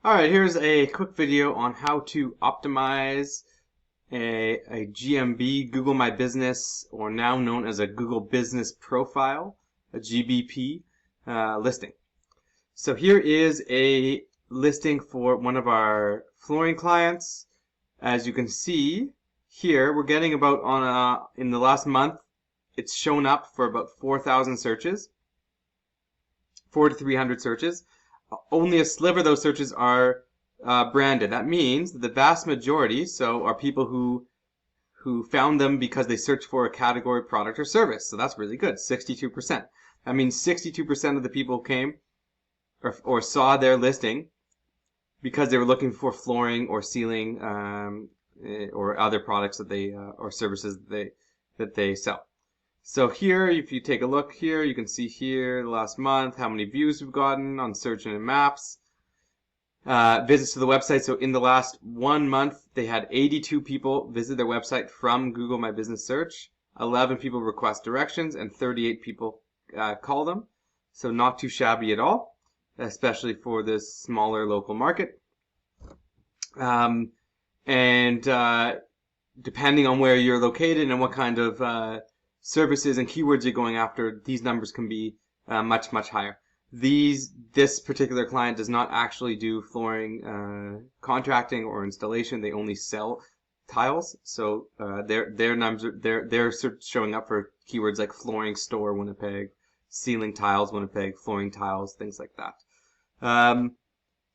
Alright, here's a quick video on how to optimize a GMB, Google My Business, or now known as a Google Business Profile, a GBP listing. So here is a listing for one of our flooring clients. As you can see here, we're getting about in the last month, it's shown up for about 4,000 searches, 400 to 300 searches. Only a sliver of those searches are branded. That means that the vast majority, are people who found them because they searched for a category, product, or service. So that's really good, 62%. That means 62% of the people came or saw their listing because they were looking for flooring or ceiling or other products that they or services that they sell. So here, if you take a look here, you can see here the last month how many views we've gotten on search and maps. Visits to the website. So in the last 1 month, they had 82 people visit their website from Google My Business Search. 11 people request directions and 38 people call them. So not too shabby at all, especially for this smaller local market. Depending on where you're located and what kind of services and keywords you're going after, these numbers can be much higher. This particular client does not actually do flooring contracting or installation. They only sell tiles. So their numbers they're showing up for keywords like flooring store Winnipeg, ceiling tiles Winnipeg, flooring tiles, things like that.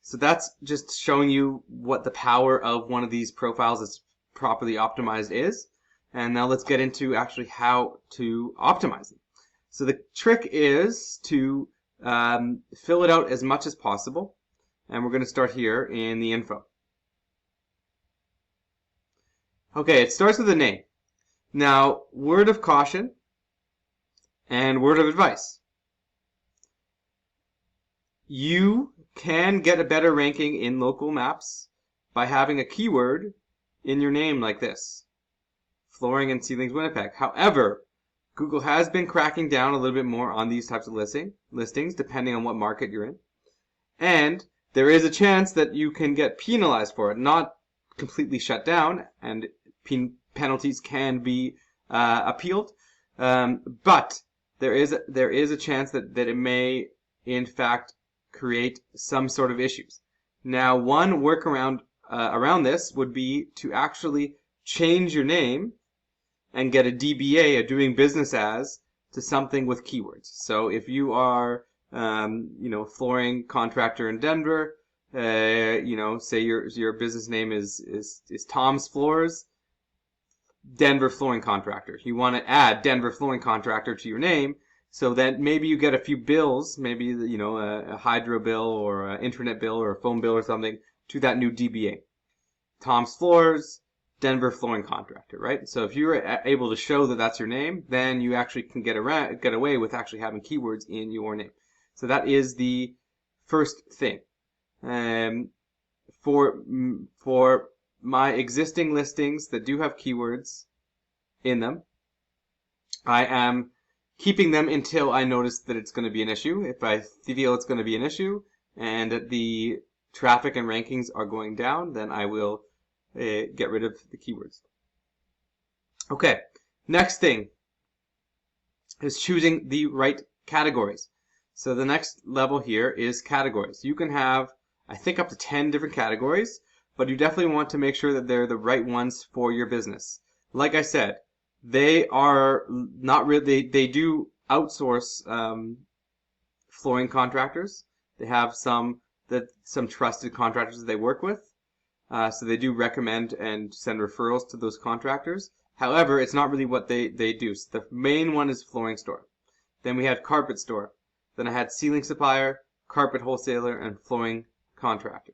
So that's just showing you what the power of one of these profiles that's properly optimized is. And now let's get into actually how to optimize them. So the trick is to fill it out as much as possible. And we're going to start here in the info. Okay, it starts with a name. Now, word of caution and word of advice. You can get a better ranking in local maps by having a keyword in your name like this. Flooring and ceilings Winnipeg. However, Google has been cracking down a little bit more on these types of listings depending on what market you're in. And there is a chance that you can get penalized for it. Not completely shut down, and penalties can be appealed. But there is a chance that it may, in fact, create some sort of issues. Now, one workaround around this would be to actually change your name and get a DBA, a doing business as, to something with keywords. So if you are, flooring contractor in Denver, say your business name is Tom's Floors, Denver Flooring Contractor. You want to add Denver Flooring Contractor to your name, so that maybe you get a few bills, maybe a hydro bill or an internet bill or a phone bill or something to that new DBA. Tom's Floors, Denver Flooring Contractor, right? So if you're able to show that that's your name, then you actually can get away with actually having keywords in your name. So that is the first thing. For my existing listings that do have keywords in them, I am keeping them until I notice that it's going to be an issue. If I feel it's going to be an issue and that the traffic and rankings are going down, then I will get rid of the keywords. Okay, next thing is choosing the right categories. So the next level here is categories. You can have, I think, up to 10 different categories, but you definitely want to make sure that they're the right ones for your business. Like I said, they are not really, they do outsource flooring contractors. They have some trusted contractors that they work with. So they do recommend and send referrals to those contractors. However, it's not really what they do. So the main one is flooring store. Then we had carpet store. Then I had ceiling supplier, carpet wholesaler, and flooring contractor.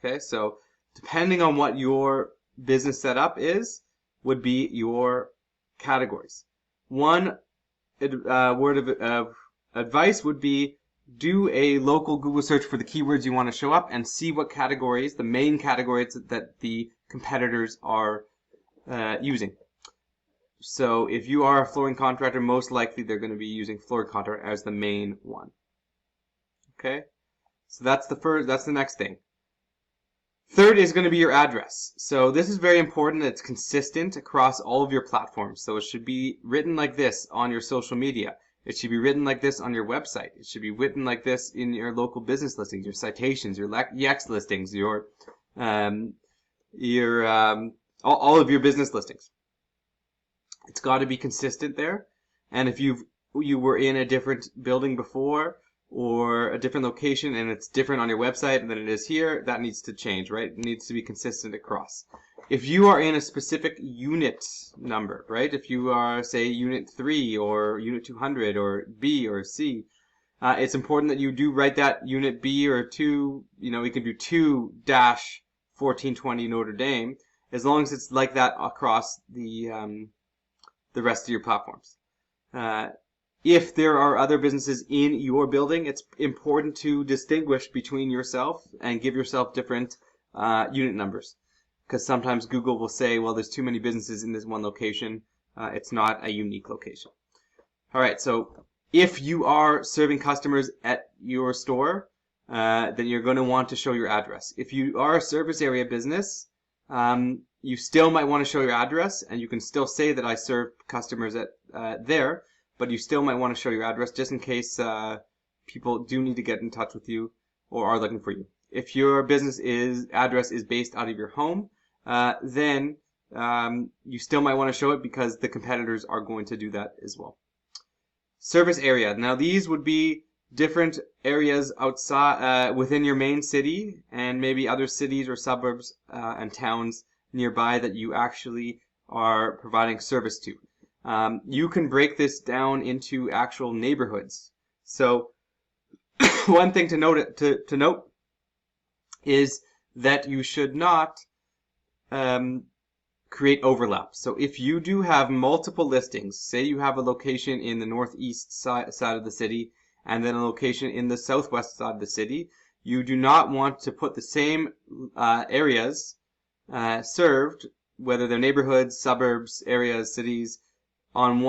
Okay, so depending on what your business setup is, would be your categories. One word of advice would be, do a local Google search for the keywords you want to show up and see what categories, the main categories that the competitors are using. So if you are a flooring contractor, most likely they're going to be using flooring contractor as the main one. Okay? So that's the next thing. Third is going to be your address. So this is very important. It's consistent across all of your platforms. So it should be written like this on your social media. It should be written like this on your website. It should be written like this in your local business listings, your citations, your EX listings, um, all of your business listings. It's got to be consistent there. And if you were in a different building before, or a different location, and it's different on your website than it is here, that needs to change, right? It needs to be consistent across. If you are in a specific unit number, right? If you are, say, unit 3 or unit 200 or B or C, it's important that you do write that unit B or 2, you can do 2-1420 Notre Dame, as long as it's like that across the rest of your platforms. If there are other businesses in your building, it's important to distinguish between yourself and give yourself different unit numbers. Because sometimes Google will say, well, there's too many businesses in this one location. It's not a unique location. All right, so if you are serving customers at your store, then you're going to want to show your address. If you are a service area business, you still might want to show your address, and you can still say that I serve customers at there, but you still might want to show your address just in case people do need to get in touch with you or are looking for you. If your business address is based out of your home, then you still might want to show it because the competitors are going to do that as well. Service area. Now these would be different areas outside within your main city and maybe other cities or suburbs and towns nearby that you actually are providing service to. You can break this down into actual neighborhoods. So one thing to note is that you should not create overlap. So if you do have multiple listings, say you have a location in the northeast side of the city and then a location in the southwest side of the city, you do not want to put the same areas served, whether they're neighborhoods, suburbs, areas, cities, on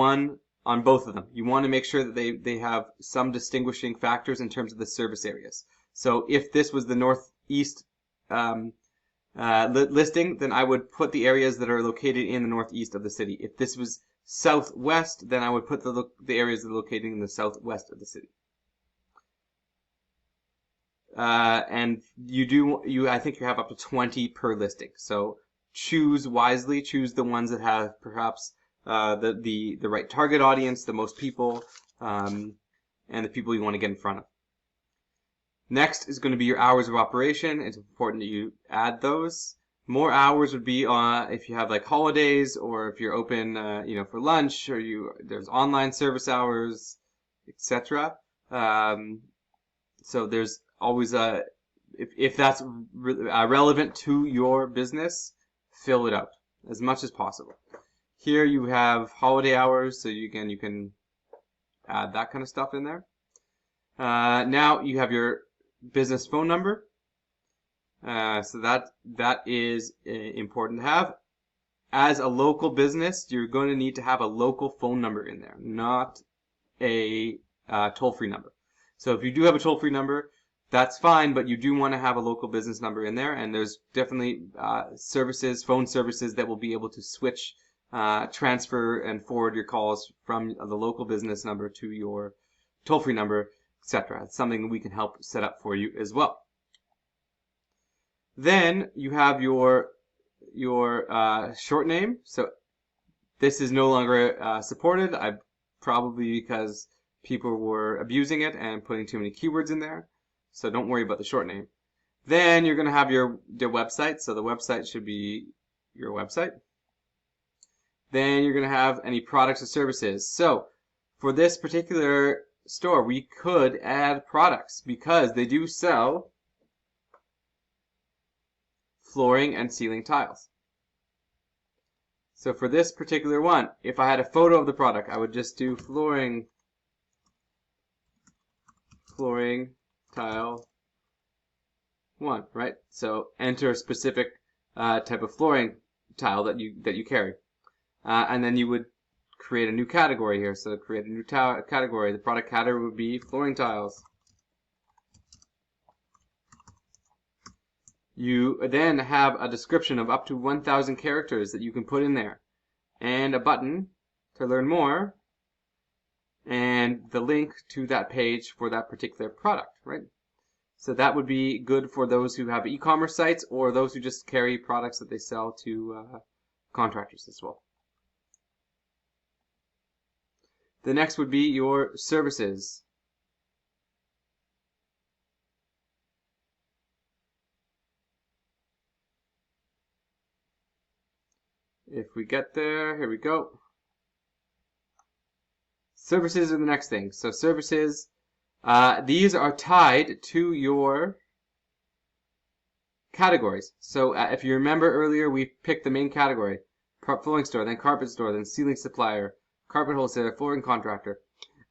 both of them. You want to make sure that they have some distinguishing factors in terms of the service areas. So if this was the northeast listing, then I would put the areas that are located in the northeast of the city. If this was southwest, then I would put the areas that are located in the southwest of the city. And I think you have up to 20 per listing. So choose wisely. Choose the ones that have perhaps the right target audience, the most people, and the people you want to get in front of. Next is going to be your hours of operation. It's important that you add those. More hours would be if you have like holidays or if you're open, for lunch, or there's online service hours, etc. So there's always if that's relevant to your business, fill it out as much as possible. Here you have holiday hours, so you can add that kind of stuff in there. Now you have your business phone number. So that is important to have. As a local business, you're going to need to have a local phone number in there, not a toll-free number. So if you do have a toll-free number, that's fine, but you do want to have a local business number in there, and there's definitely phone services that will be able to switch, transfer, and forward your calls from the local business number to your toll-free number, etc. It's something we can help set up for you as well. Then you have your short name. So this is no longer supported. Probably because people were abusing it and putting too many keywords in there. So don't worry about the short name. Then you're going to have your website. So the website should be your website. Then you're going to have any products or services. So for this particular store, we could add products because they do sell flooring and ceiling tiles. So for this particular one, if I had a photo of the product, I would just do flooring tile 1, right? So enter a specific type of flooring tile that you carry, and then you would create a new category here. So create a new category. The product category would be flooring tiles. You then have a description of up to 1,000 characters that you can put in there, and a button to learn more, and the link to that page for that particular product, right? So that would be good for those who have e-commerce sites or those who just carry products that they sell to contractors as well. The next would be your services. If we get there, here we go. Services are the next thing. So services, these are tied to your categories. So if you remember earlier, we picked the main category: flooring store, then carpet store, then ceiling supplier, carpet wholesaler, flooring contractor.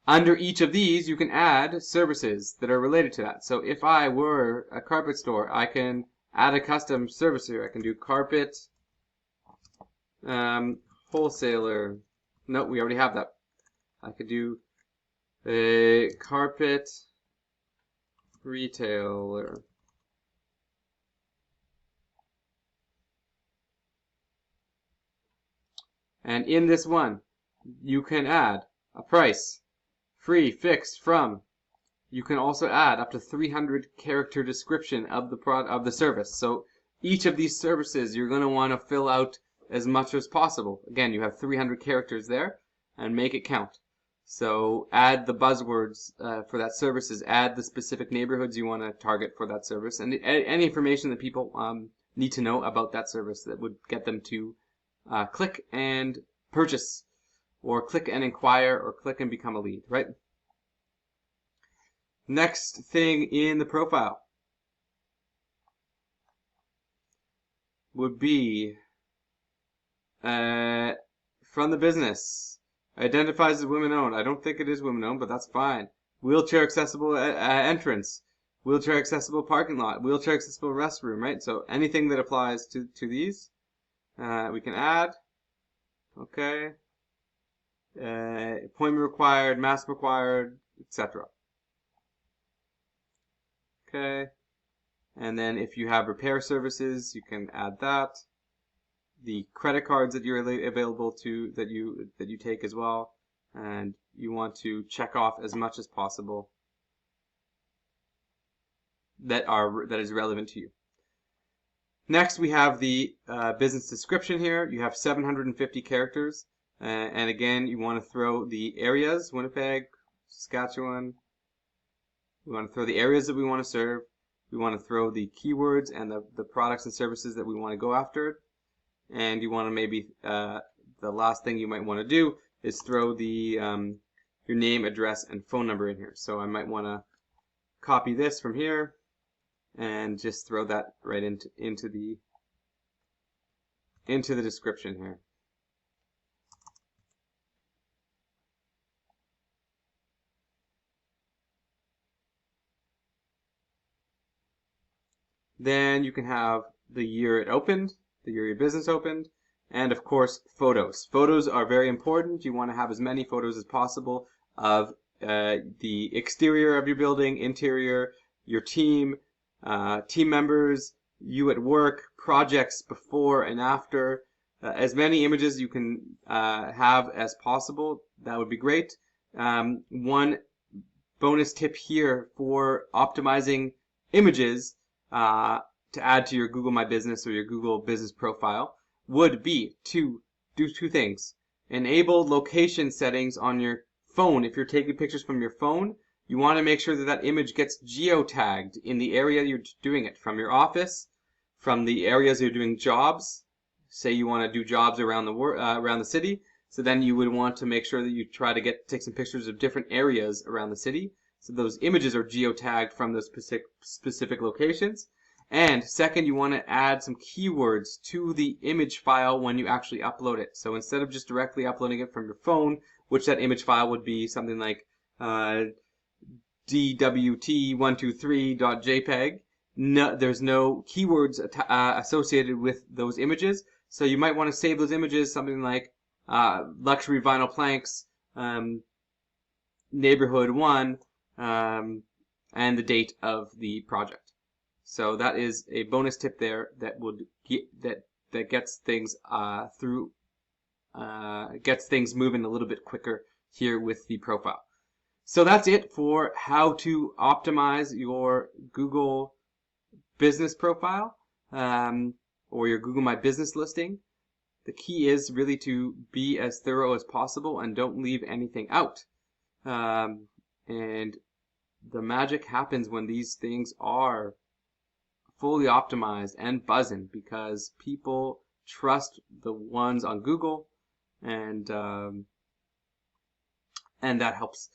Under each of these, you can add services that are related to that. So if I were a carpet store, I can add a custom service here. I can do carpet wholesaler. No, we already have that. I could do a carpet retailer. And in this one, you can add a price, free, fixed, from. You can also add up to 300 character description of the service. So each of these services, you're going to want to fill out as much as possible. Again, you have 300 characters there, and make it count. So add the buzzwords for that services, add the specific neighborhoods you want to target for that service, and any information that people need to know about that service that would get them to click and purchase, or click and inquire, or click and become a lead, right? Next thing in the profile would be from the business. Identifies as women-owned. I don't think it is women-owned, but that's fine. Wheelchair accessible entrance. Wheelchair accessible parking lot. Wheelchair accessible restroom, right? So anything that applies to these, we can add. Okay. Appointment required, mask required, etc. Okay. And then if you have repair services, you can add that. The credit cards that you're available to, that you take as well, and you want to check off as much as possible that is relevant to you. Next, we have the business description here. You have 750 characters, and again, you want to throw the areas: Winnipeg, Saskatchewan. We want to throw the areas that we want to serve. We want to throw the keywords and the products and services that we want to go after. And you want to maybe, the last thing you might want to do is throw the your name, address, and phone number in here. So I might want to copy this from here and just throw that right into the description here. Then you can have the year it opened, the year your business opened, and of course photos. Photos are very important. You want to have as many photos as possible of the exterior of your building, interior, your team, team members, you at work, projects before and after. As many images you can have as possible, that would be great. One bonus tip here for optimizing images to add to your Google My Business or your Google Business profile would be to do two things. Enable location settings on your phone. If you're taking pictures from your phone, you want to make sure that that image gets geotagged in the area you're doing it, from your office, from the areas you're doing jobs. Say you want to do jobs around the city, so then you would want to make sure that you try to take some pictures of different areas around the city, so those images are geotagged from those specific locations. And second, you want to add some keywords to the image file when you actually upload it. So instead of just directly uploading it from your phone, which that image file would be something like dwt123.jpg, there's no keywords associated with those images. So you might want to save those images, something like luxury vinyl planks, neighborhood 1, and the date of the project. So that is a bonus tip there that would that gets things gets things moving a little bit quicker here with the profile. So that's it for how to optimize your Google business profile or your Google My Business listing. The key is really to be as thorough as possible and don't leave anything out. And the magic happens when these things are fully optimized and buzzing, because people trust the ones on Google, and that helps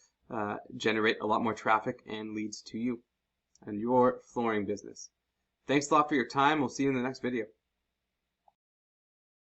generate a lot more traffic and leads to you and your flooring business. Thanks a lot for your time. We'll see you in the next video.